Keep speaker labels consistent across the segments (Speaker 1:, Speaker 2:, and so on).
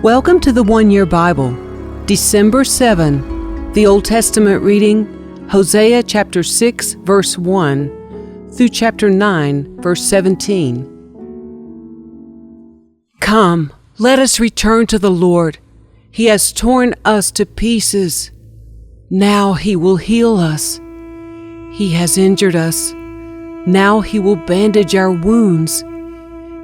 Speaker 1: Welcome to the One Year Bible, December 7, the Old Testament reading, Hosea chapter 6, verse 1, through chapter 9, verse 17. Come, let us return to the Lord. He has torn us to pieces. Now He will heal us. He has injured us. Now He will bandage our wounds.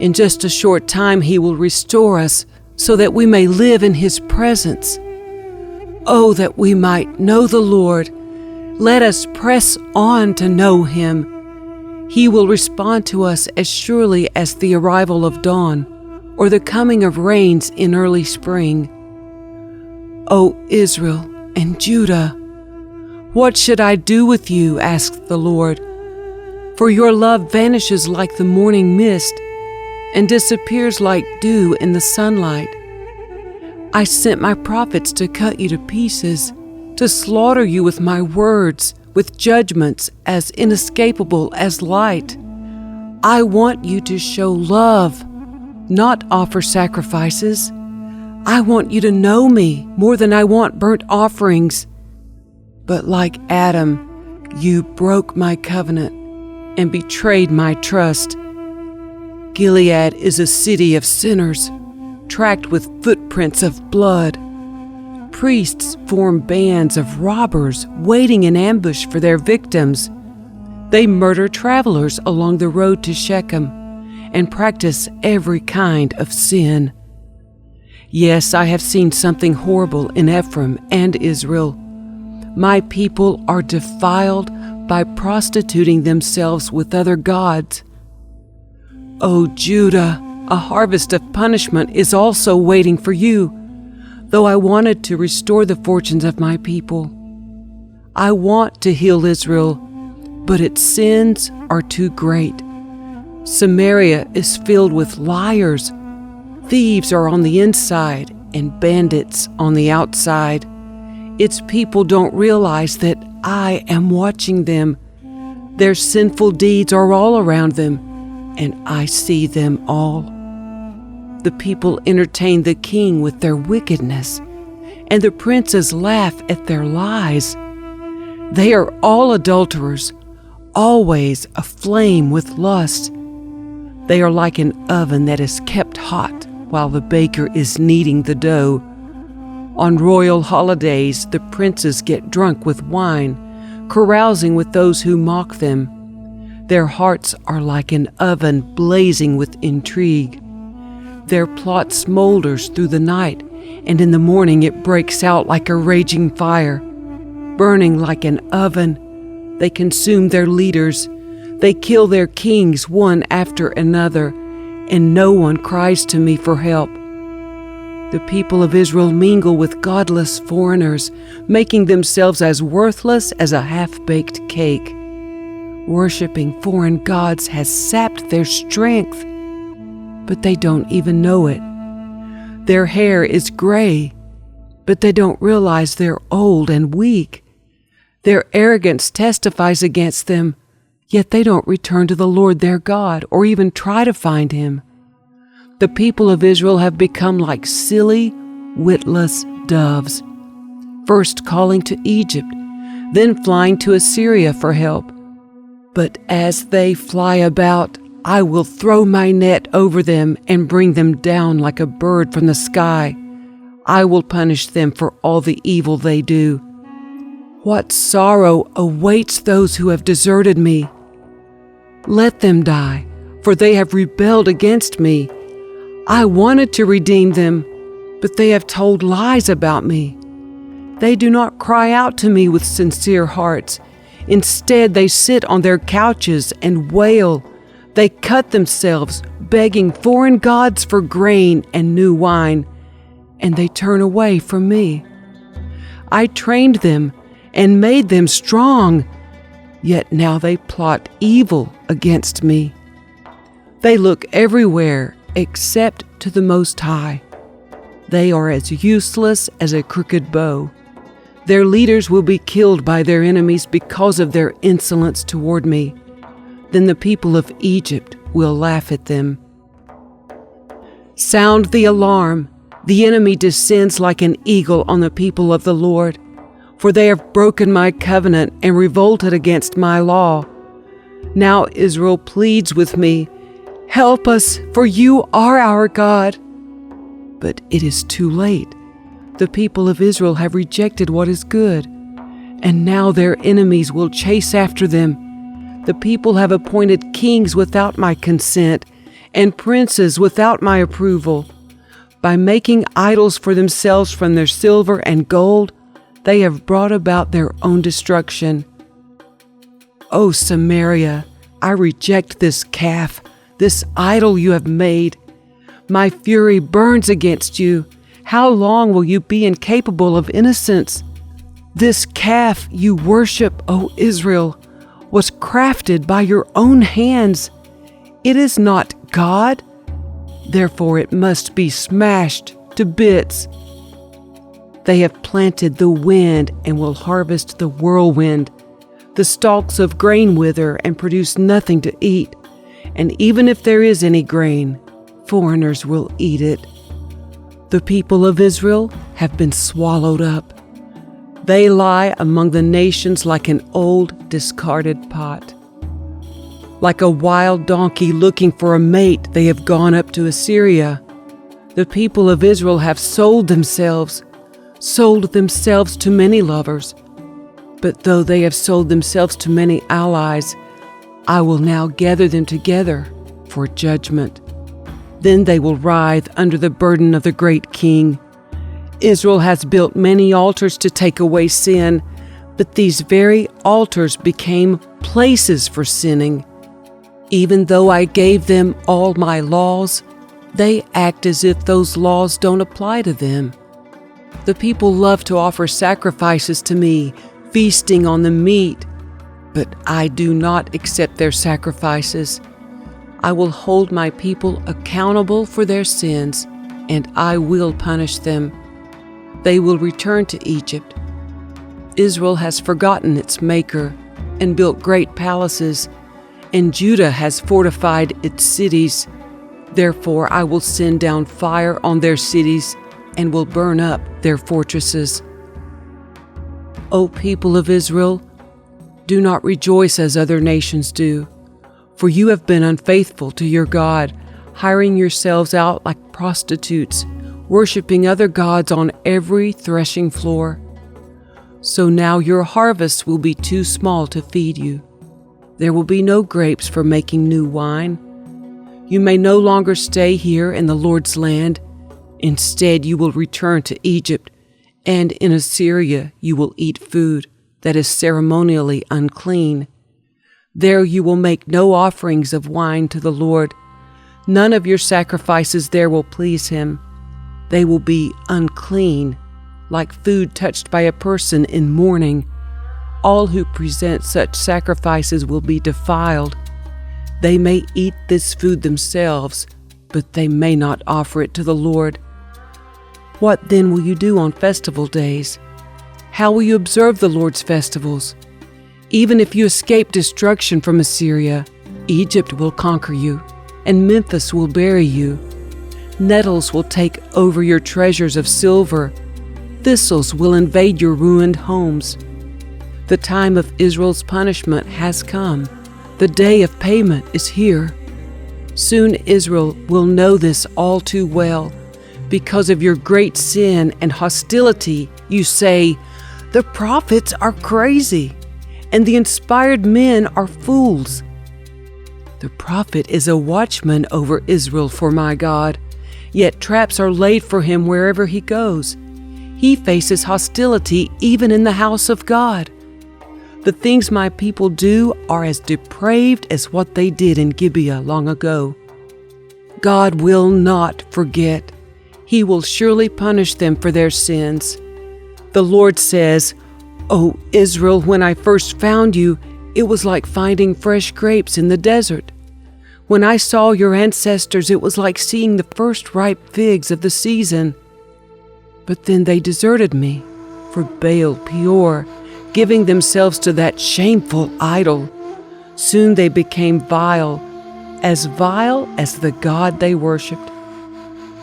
Speaker 1: In just a short time He will restore us, so that we may live in His presence. Oh, that we might know the Lord. Let us press on to know Him. He will respond to us as surely as the arrival of dawn, or the coming of rains in early spring. O Israel and Judah, what should I do with you, asked the Lord? For your love vanishes like the morning mist, and disappears like dew in the sunlight. I sent my prophets to cut you to pieces, to slaughter you with my words, with judgments as inescapable as light. I want you to show love, not offer sacrifices. I want you to know me more than I want burnt offerings. But like Adam, you broke my covenant and betrayed my trust. Gilead is a city of sinners, tracked with footprints of blood. Priests form bands of robbers waiting in ambush for their victims. They murder travelers along the road to Shechem and practice every kind of sin. Yes, I have seen something horrible in Ephraim and Israel. My people are defiled by prostituting themselves with other gods. O Judah, a harvest of punishment is also waiting for you, though I wanted to restore the fortunes of my people. I want to heal Israel, but its sins are too great. Samaria is filled with liars. Thieves are on the inside and bandits on the outside. Its people don't realize that I am watching them. Their sinful deeds are all around them, and I see them all. The people entertain the king with their wickedness, and the princes laugh at their lies. They are all adulterers, always aflame with lust. They are like an oven that is kept hot while the baker is kneading the dough. On royal holidays, the princes get drunk with wine, carousing with those who mock them. Their hearts are like an oven blazing with intrigue. Their plot smolders through the night, and in the morning it breaks out like a raging fire. Burning like an oven, they consume their leaders. They kill their kings one after another, and no one cries to me for help. The people of Israel mingle with godless foreigners, making themselves as worthless as a half-baked cake. Worshipping foreign gods has sapped their strength, but they don't even know it. Their hair is gray, but they don't realize they're old and weak. Their arrogance testifies against them, yet they don't return to the Lord their God or even try to find Him. The people of Israel have become like silly, witless doves, first calling to Egypt, then flying to Assyria for help. But as they fly about, I will throw my net over them and bring them down like a bird from the sky. I will punish them for all the evil they do. What sorrow awaits those who have deserted me. Let them die, for they have rebelled against me. I wanted to redeem them, but they have told lies about me. They do not cry out to me with sincere hearts. Instead, they sit on their couches and wail. They cut themselves, begging foreign gods for grain and new wine, and they turn away from me. I trained them and made them strong, yet now they plot evil against me. They look everywhere except to the Most High. They are as useless as a crooked bow. Their leaders will be killed by their enemies because of their insolence toward me. Then the people of Egypt will laugh at them. Sound the alarm. The enemy descends like an eagle on the people of the Lord, for they have broken my covenant and revolted against my law. Now Israel pleads with me, "Help us, for you are our God." But it is too late. The people of Israel have rejected what is good, and now their enemies will chase after them. The people have appointed kings without my consent, and princes without my approval. By making idols for themselves from their silver and gold, they have brought about their own destruction. O Samaria, I reject this calf, this idol you have made. My fury burns against you. How long will you be incapable of innocence? This calf you worship, O Israel, was crafted by your own hands. It is not God. Therefore it must be smashed to bits. They have planted the wind and will harvest the whirlwind. The stalks of grain wither and produce nothing to eat. And even if there is any grain, foreigners will eat it. The people of Israel have been swallowed up. They lie among the nations like an old, discarded pot. Like a wild donkey looking for a mate, they have gone up to Assyria. The people of Israel have sold themselves to many lovers. But though they have sold themselves to many allies, I will now gather them together for judgment. Then they will writhe under the burden of the great king. Israel has built many altars to take away sin, but these very altars became places for sinning. Even though I gave them all my laws, they act as if those laws don't apply to them. The people love to offer sacrifices to me, feasting on the meat, but I do not accept their sacrifices. I will hold my people accountable for their sins, and I will punish them. They will return to Egypt. Israel has forgotten its Maker and built great palaces, and Judah has fortified its cities. Therefore I will send down fire on their cities and will burn up their fortresses. O people of Israel, do not rejoice as other nations do, for you have been unfaithful to your God, hiring yourselves out like prostitutes, worshiping other gods on every threshing floor. So now your harvest will be too small to feed you. There will be no grapes for making new wine. You may no longer stay here in the Lord's land. Instead, you will return to Egypt, and in Assyria you will eat food that is ceremonially unclean. There you will make no offerings of wine to the Lord. None of your sacrifices there will please him. They will be unclean, like food touched by a person in mourning. All who present such sacrifices will be defiled. They may eat this food themselves, but they may not offer it to the Lord. What then will you do on festival days? How will you observe the Lord's festivals? Even if you escape destruction from Assyria, Egypt will conquer you, and Memphis will bury you. Nettles will take over your treasures of silver. Thistles will invade your ruined homes. The time of Israel's punishment has come. The day of payment is here. Soon Israel will know this all too well. Because of your great sin and hostility, you say, "The prophets are crazy, and the inspired men are fools." The prophet is a watchman over Israel for my God, yet traps are laid for him wherever he goes. He faces hostility even in the house of God. The things my people do are as depraved as what they did in Gibeah long ago. God will not forget. He will surely punish them for their sins. The Lord says, "O Israel, when I first found you, it was like finding fresh grapes in the desert. When I saw your ancestors, it was like seeing the first ripe figs of the season. But then they deserted me for Baal Peor, giving themselves to that shameful idol. Soon they became vile as the God they worshipped.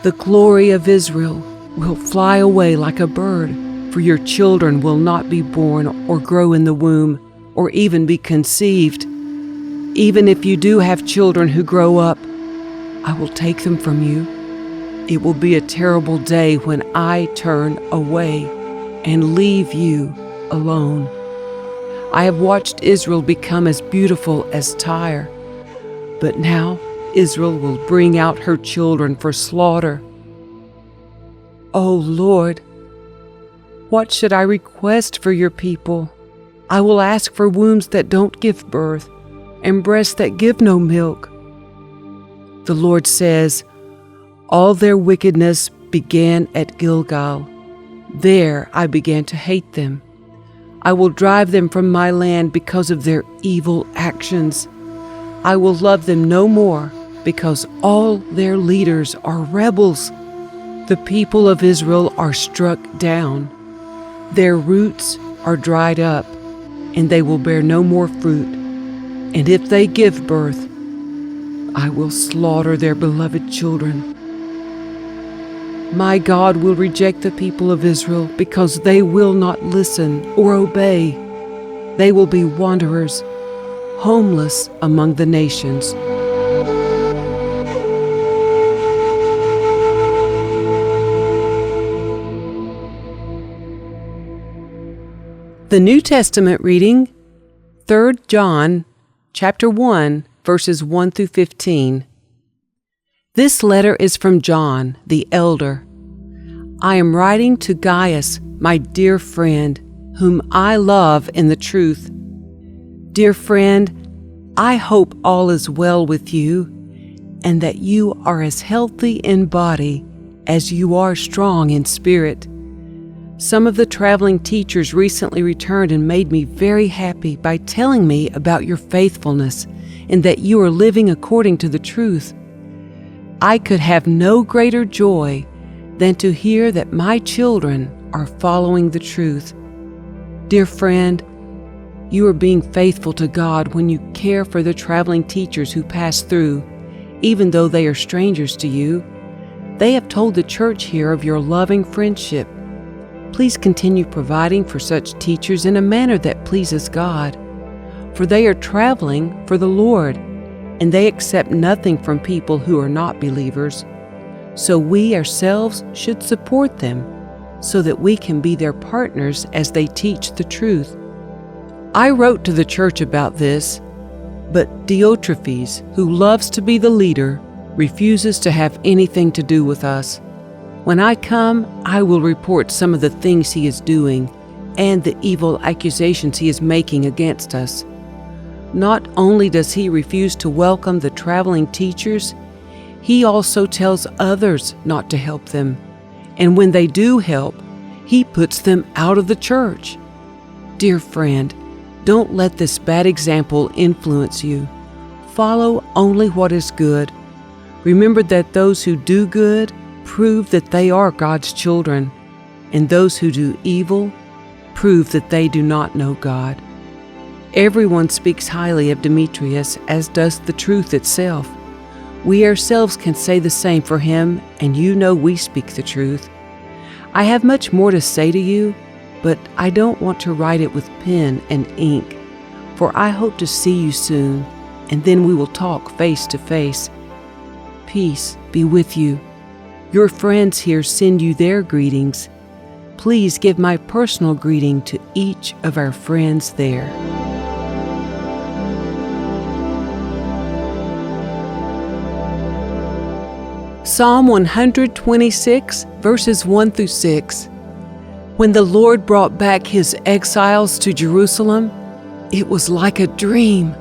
Speaker 1: The glory of Israel will fly away like a bird, for your children will not be born or grow in the womb or even be conceived. Even if you do have children who grow up, I will take them from you. It will be a terrible day when I turn away and leave you alone. I have watched Israel become as beautiful as Tyre, but now Israel will bring out her children for slaughter. O Lord, what should I request for your people? I will ask for wombs that don't give birth and breasts that give no milk. The Lord says, all their wickedness began at Gilgal. There I began to hate them. I will drive them from my land because of their evil actions. I will love them no more because all their leaders are rebels. The people of Israel are struck down. Their roots are dried up, and they will bear no more fruit. And if they give birth, I will slaughter their beloved children. My God will reject the people of Israel because they will not listen or obey. They will be wanderers, homeless among the nations. The New Testament reading, 3 John chapter 1, verses 1 through 15. This letter is from John, the elder. I am writing to Gaius, my dear friend, whom I love in the truth. Dear friend, I hope all is well with you, and that you are as healthy in body as you are strong in spirit. Some of the traveling teachers recently returned and made me very happy by telling me about your faithfulness and that you are living according to the truth. I could have no greater joy than to hear that my children are following the truth. Dear friend, you are being faithful to God when you care for the traveling teachers who pass through, even though they are strangers to you. They have told the church here of your loving friendship. Please continue providing for such teachers in a manner that pleases God, for they are traveling for the Lord, and they accept nothing from people who are not believers. So we ourselves should support them, so that we can be their partners as they teach the truth. I wrote to the church about this, but Diotrephes, who loves to be the leader, refuses to have anything to do with us. When I come, I will report some of the things he is doing and the evil accusations he is making against us. Not only does he refuse to welcome the traveling teachers, he also tells others not to help them. And when they do help, he puts them out of the church. Dear friend, don't let this bad example influence you. Follow only what is good. Remember that those who do good prove that they are God's children, and those who do evil prove that they do not know God. Everyone speaks highly of Demetrius, as does the truth itself. We ourselves can say the same for him, and you know we speak the truth. I have much more to say to you, but I don't want to write it with pen and ink, for I hope to see you soon, and then we will talk face to face. Peace be with you. Your friends here send you their greetings. Please give my personal greeting to each of our friends there. Psalm 126, verses 1 through 6. When the Lord brought back his exiles to Jerusalem, it was like a dream.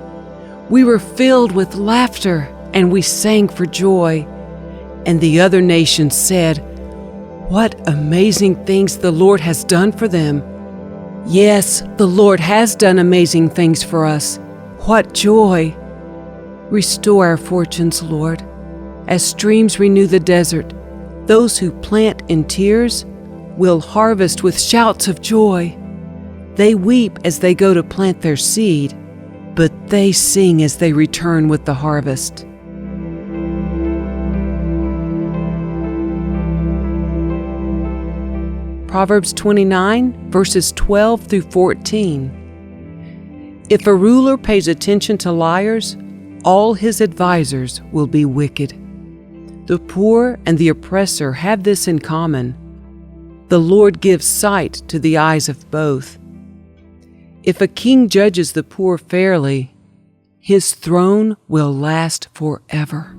Speaker 1: We were filled with laughter, and we sang for joy. And the other nations said, "What amazing things the Lord has done for them." Yes, the Lord has done amazing things for us. What joy! Restore our fortunes, Lord. As streams renew the desert, those who plant in tears will harvest with shouts of joy. They weep as they go to plant their seed, but they sing as they return with the harvest. Proverbs 29, verses 12 through 14. If a ruler pays attention to liars, all his advisers will be wicked. The poor and the oppressor have this in common. The Lord gives sight to the eyes of both. If a king judges the poor fairly, his throne will last forever.